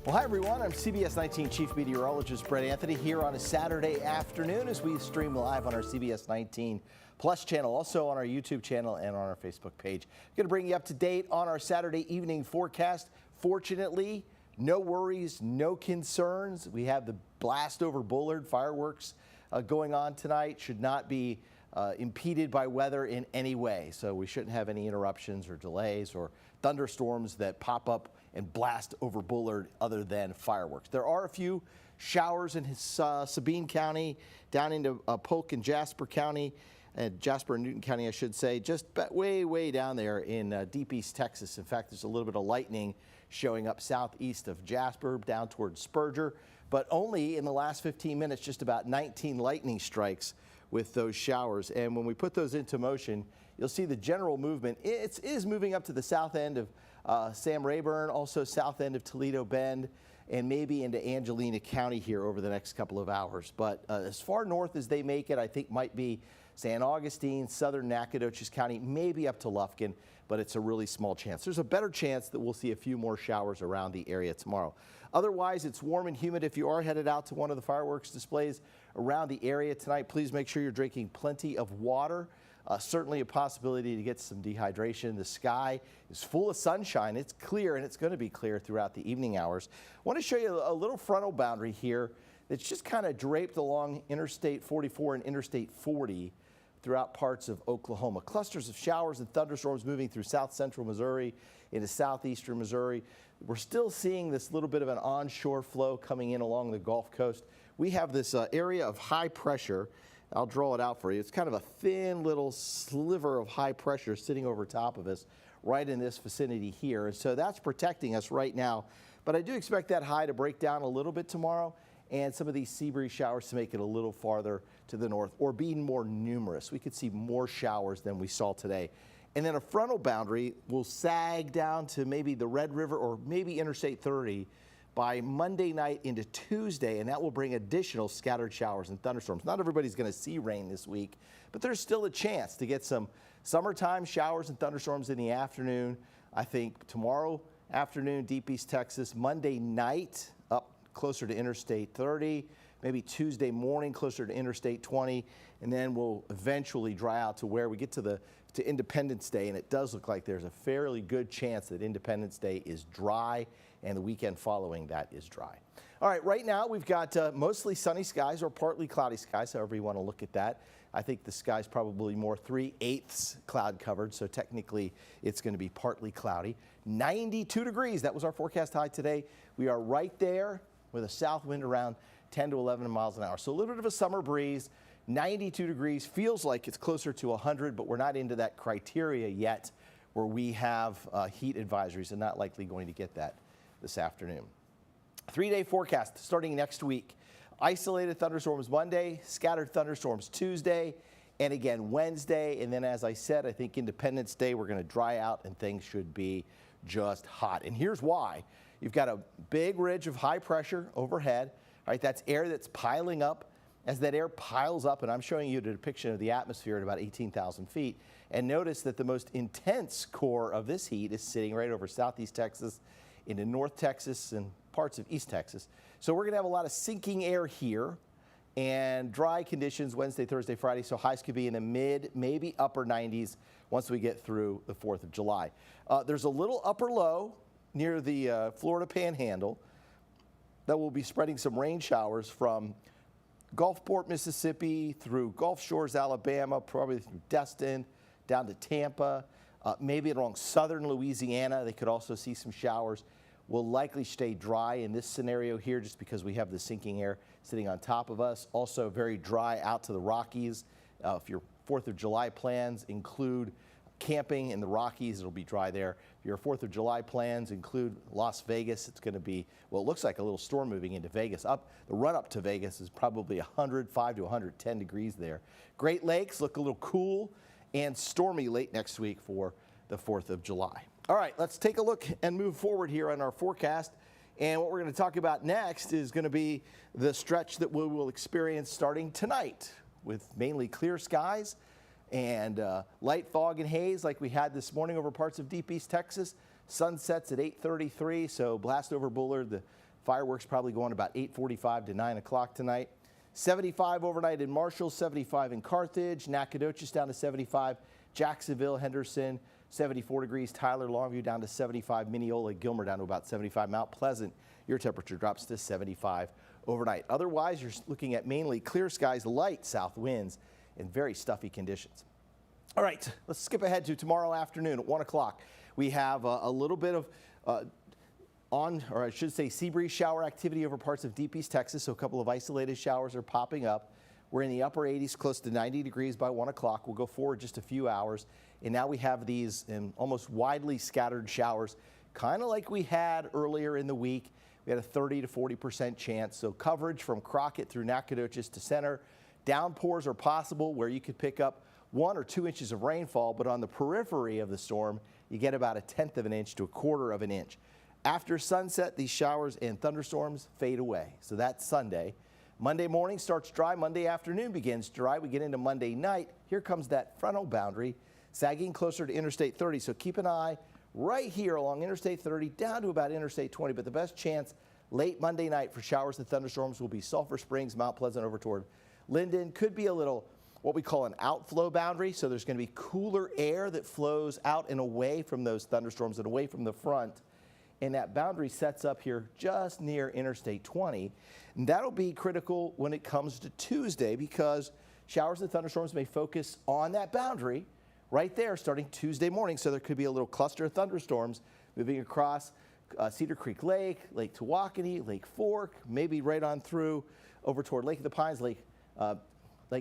Well, hi, everyone. I'm CBS19 Chief Meteorologist Brett Anthony here on a Saturday afternoon as we stream live on our CBS19 Plus channel, also on our YouTube channel and on our Facebook page. Going to bring you up to date on our Saturday evening forecast. Fortunately, no worries, no concerns. We have the blast over Bullard fireworks going on tonight. Should not be impeded by weather in any way. So we shouldn't have any interruptions or delays or thunderstorms that pop up and blast over Bullard other than fireworks. There are a few showers in Sabine County, down into Polk and Jasper County, Jasper and Newton County, I should say, just way down there in deep East Texas. In fact, there's a little bit of lightning showing up southeast of Jasper down towards Spurger, but only in the last 15 minutes, just about 19 lightning strikes with those showers. And when we put those into motion, you'll see the general movement. It is moving up to the south end of Sam Rayburn, also south end of Toledo Bend, and maybe into Angelina County here over the next couple of hours. But as far north as they make it, I think might be San Augustine, southern Nacogdoches County, maybe up to Lufkin, but it's a really small chance. There's a better chance that we'll see a few more showers around the area tomorrow. Otherwise, it's warm and humid. If you are headed out to one of the fireworks displays around the area tonight, please make sure you're drinking plenty of water. Certainly a possibility to get some dehydration. The sky is full of sunshine. It's clear, and it's going to be clear throughout the evening hours. I want to show you a little frontal boundary here that's just kind of draped along Interstate 44 and Interstate 40 throughout parts of Oklahoma. Clusters of showers and thunderstorms moving through south central Missouri into southeastern Missouri. We're still seeing this little bit of an onshore flow coming in along the Gulf Coast. We have this area of high pressure. I'll draw it out for you. It's kind of a thin little sliver of high pressure sitting over top of us right in this vicinity here. And so that's protecting us right now. But I do expect that high to break down a little bit tomorrow and some of these sea breeze showers to make it a little farther to the north or being more numerous. We could see more showers than we saw today. And then a frontal boundary will sag down to maybe the Red River or maybe Interstate 30 by Monday night into Tuesday, and that will bring additional scattered showers and thunderstorms. Not everybody's going to see rain this week, but there's still a chance to get some summertime showers and thunderstorms in the afternoon. I think tomorrow afternoon, deep East Texas, Monday night up closer to Interstate 30, maybe Tuesday morning closer to Interstate 20, and then we'll eventually dry out to where we get to Independence Day, and it does look like there's a fairly good chance that Independence Day is dry and the weekend following that is dry. All right, right now we've got mostly sunny skies or partly cloudy skies, however you want to look at that. I think the sky's probably more 3/8 cloud covered, so technically it's going to be partly cloudy. 92 degrees, that was our forecast high today. We are right there with a south wind around 10 to 11 miles an hour. So a little bit of a summer breeze. 92 degrees, feels like it's closer to 100, but we're not into that criteria yet where we have heat advisories and not likely going to get that this afternoon. 3-day forecast starting next week. Isolated thunderstorms Monday, scattered thunderstorms Tuesday, and again Wednesday. And then, as I said, I think Independence Day we're going to dry out and things should be just hot. And here's why. You've got a big ridge of high pressure overhead. All right, that's air that's piling up. As that air piles up, and I'm showing you the depiction of the atmosphere at about 18,000 feet, and notice that the most intense core of this heat is sitting right over southeast Texas into North Texas and parts of East Texas. So we're going to have a lot of sinking air here and dry conditions Wednesday, Thursday, Friday, so highs could be in the mid, maybe upper 90s once we get through the 4th of July. There's a little upper low near the Florida Panhandle that will be spreading some rain showers from Gulfport, Mississippi, through Gulf Shores, Alabama, probably through Destin, down to Tampa, maybe along southern Louisiana. They could also see some showers. Will likely stay dry in this scenario here just because we have the sinking air sitting on top of us. Also very dry out to the Rockies. If your 4th of July plans include camping in the Rockies, it'll be dry there. If your 4th of July plans include Las Vegas, it's going to be, well, it looks like a little storm moving into Vegas. The run up to Vegas is probably 105 to 110 degrees there. Great Lakes look a little cool and stormy late next week for the 4th of July. All right, let's take a look and move forward here on our forecast. And what we're going to talk about next is going to be the stretch that we will experience starting tonight with mainly clear skies and light fog and haze like we had this morning over parts of deep East Texas. Sun sets at 8:33, so blast over Bullard, the Fireworks probably going about 8:45 to 9 o'clock tonight. 75 overnight in Marshall, 75 in Carthage, Nacogdoches down to 75, Jacksonville, Henderson, 74 degrees, Tyler, Longview down to 75, Mineola, Gilmer down to about 75, Mount Pleasant, your temperature drops to 75 overnight. Otherwise, you're looking at mainly clear skies, light south winds, and very stuffy conditions. All right, let's skip ahead to tomorrow afternoon at 1 o'clock. We have a little bit of sea breeze shower activity over parts of deep East Texas, so a couple of isolated showers are popping up. We're in the upper 80s, close to 90 degrees by 1 o'clock. We'll go forward just a few hours, and now we have these almost widely scattered showers, kind of like we had earlier in the week. We had a 30 to 40% chance, so coverage from Crockett through Nacogdoches to center. Downpours are possible where you could pick up 1 or 2 inches of rainfall, but on the periphery of the storm, you get about 1/10 of an inch to 1/4 of an inch. After sunset, these showers and thunderstorms fade away. So that's Sunday. Monday morning starts dry. Monday afternoon begins dry. We get into Monday night. Here comes that frontal boundary sagging closer to Interstate 30. So keep an eye right here along Interstate 30 down to about Interstate 20. But the best chance late Monday night for showers and thunderstorms will be Sulphur Springs, Mount Pleasant over toward Linden. Could be a little what we call an outflow boundary. So there's going to be cooler air that flows out and away from those thunderstorms and away from the front. And that boundary sets up here just near Interstate 20. And that'll be critical when it comes to Tuesday because showers and thunderstorms may focus on that boundary right there starting Tuesday morning. So there could be a little cluster of thunderstorms moving across Cedar Creek Lake, Lake Tawakoni, Lake Fork, maybe right on through over toward Lake of the Pines, Lake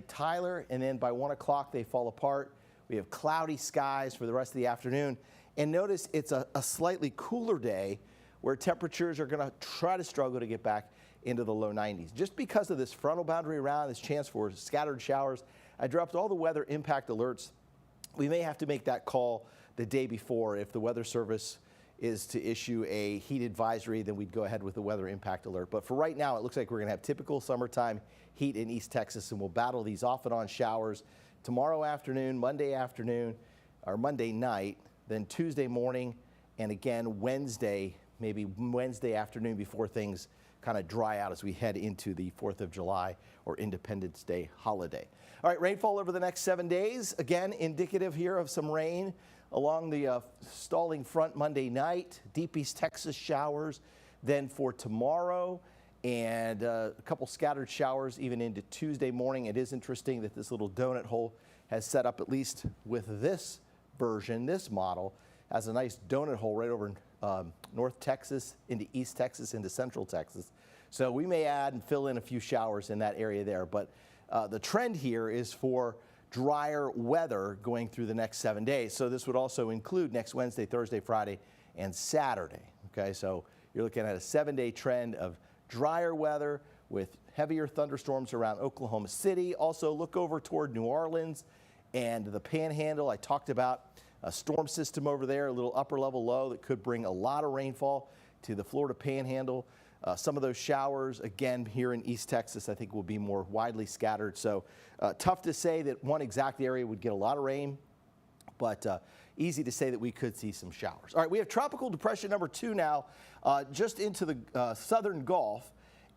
Tyler, and then by 1 o'clock they fall apart. We have cloudy skies for the rest of the afternoon. And notice it's a slightly cooler day where temperatures are going to try to struggle to get back into the low 90s. Just because of this frontal boundary around, this chance for scattered showers, I dropped all the weather impact alerts. We may have to make that call the day before. If the Weather Service is to issue a heat advisory, then we'd go ahead with the weather impact alert. But for right now, it looks like we're going to have typical summertime heat in East Texas, and we'll battle these off and on showers tomorrow afternoon, Monday afternoon, or Monday night, then Tuesday morning, and again Wednesday, maybe Wednesday afternoon before things kind of dry out as we head into the 4th of July or Independence Day holiday. All right, rainfall over the next 7 days. Again, indicative here of some rain along the stalling front Monday night. Deep East Texas showers. Then for tomorrow, and a couple scattered showers even into Tuesday morning. It is interesting that this little donut hole has set up, at least with this version, this model, has a nice donut hole right over North Texas into East Texas into Central Texas. So we may add and fill in a few showers in that area there. But the trend here is for drier weather going through the next 7 days. So this would also include next Wednesday, Thursday, Friday, and Saturday. Okay, so you're looking at a 7-day trend of drier weather with heavier thunderstorms around Oklahoma City. Also look over toward New Orleans and the Panhandle. I talked about a storm system over there, a little upper level low that could bring a lot of rainfall to the Florida Panhandle. Some of those showers, again, here in East Texas, I think will be more widely scattered. So tough to say that one exact area would get a lot of rain, but easy to say that we could see some showers. All right, we have tropical depression number 2 now, just into the southern Gulf.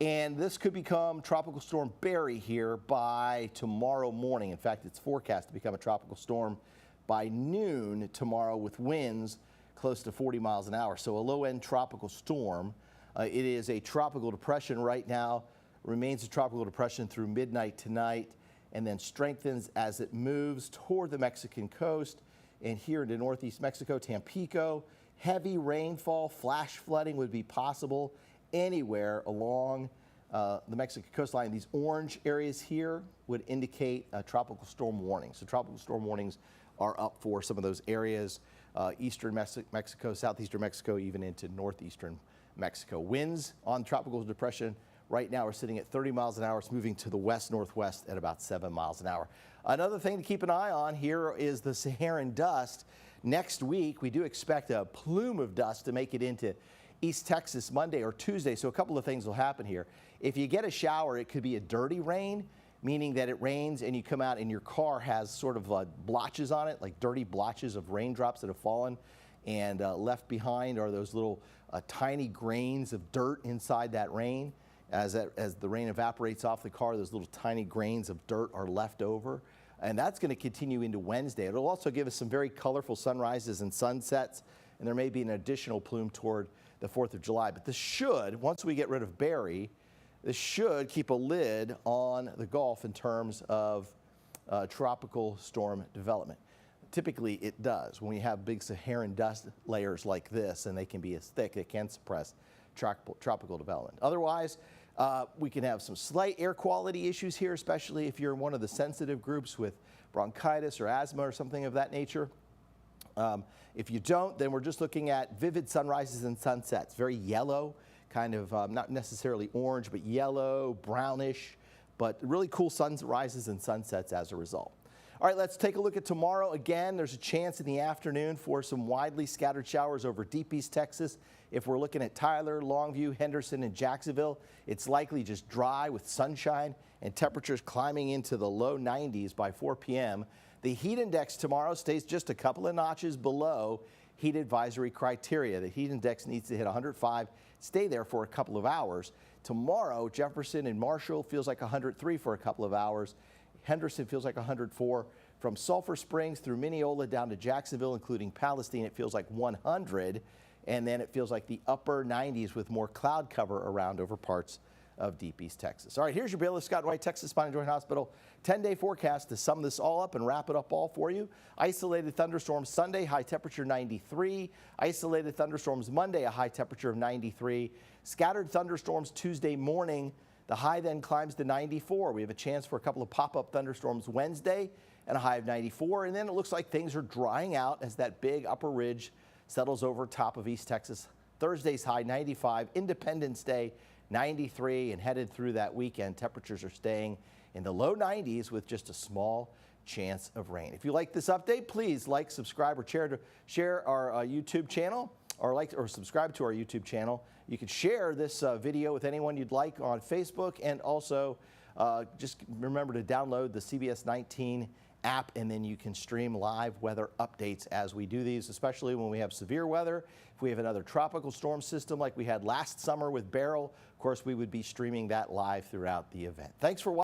And this could become Tropical Storm Barry here by tomorrow morning. In fact, it's forecast to become a tropical storm by noon tomorrow with winds close to 40 miles an hour. So a low-end tropical storm. It is a tropical depression right now, remains a tropical depression through midnight tonight, and then strengthens as it moves toward the Mexican coast and here into northeast Mexico, Tampico. Heavy rainfall, flash flooding would be possible anywhere along the Mexican coastline. These orange areas here would indicate a tropical storm warning. So tropical storm warnings are up for some of those areas, eastern Mexico, southeastern Mexico, even into northeastern Mexico. Winds on tropical depression right now are sitting at 30 miles an hour. It's moving to the west-northwest at about 7 miles an hour. Another thing to keep an eye on here is the Saharan dust. Next week, we do expect a plume of dust to make it into East Texas Monday or Tuesday, so a couple of things will happen here. If you get a shower, it could be a dirty rain, meaning that it rains and you come out and your car has sort of blotches on it, like dirty blotches of raindrops that have fallen. and left behind are those little tiny grains of dirt inside that rain. As the rain evaporates off the car, those little tiny grains of dirt are left over. And that's going to continue into Wednesday. It'll also give us some very colorful sunrises and sunsets, and there may be an additional plume toward the 4th of July. But this should, once we get rid of Barry, this should keep a lid on the Gulf in terms of tropical storm development. Typically it does. When we have big Saharan dust layers like this, and they can be as thick, it can suppress tropical development. Otherwise, we can have some slight air quality issues here, especially if you're in one of the sensitive groups with bronchitis or asthma or something of that nature. If you don't, then we're just looking at vivid sunrises and sunsets, very yellow, kind of not necessarily orange, but yellow, brownish, but really cool sunrises and sunsets as a result. All right, let's take a look at tomorrow. Again, there's a chance in the afternoon for some widely scattered showers over deep East Texas. If we're looking at Tyler, Longview, Henderson, and Jacksonville, it's likely just dry with sunshine and temperatures climbing into the low 90s by 4 p.m. The heat index tomorrow stays just a couple of notches below heat advisory criteria. The heat index needs to hit 105, stay there for a couple of hours. Tomorrow, Jefferson and Marshall feels like 103 for a couple of hours. Henderson feels like 104. From Sulphur Springs through Mineola down to Jacksonville, including Palestine, it feels like 100. And then it feels like the upper 90s with more cloud cover around over parts of deep East Texas. All right, here's your bailiff, Scott White, Texas Spine and Joint Hospital 10-day forecast to sum this all up and wrap it up all for you. Isolated thunderstorms Sunday, high temperature 93. Isolated thunderstorms Monday, a high temperature of 93. Scattered thunderstorms Tuesday morning. The high then climbs to 94. We have a chance for a couple of pop-up thunderstorms Wednesday and a high of 94. And then it looks like things are drying out as that big upper ridge settles over top of East Texas. Thursday's high 95. Independence Day 93, and headed through that weekend, temperatures are staying in the low 90s with just a small chance of rain. If you like this update, please like, subscribe, or share our YouTube channel, or subscribe to our YouTube channel. You can share this video with anyone you'd like on Facebook, and also just remember to download the CBS19 app, and then you can stream live weather updates as we do these, especially when we have severe weather. If we have another tropical storm system like we had last summer with Beryl, of course, we would be streaming that live throughout the event. Thanks for watching.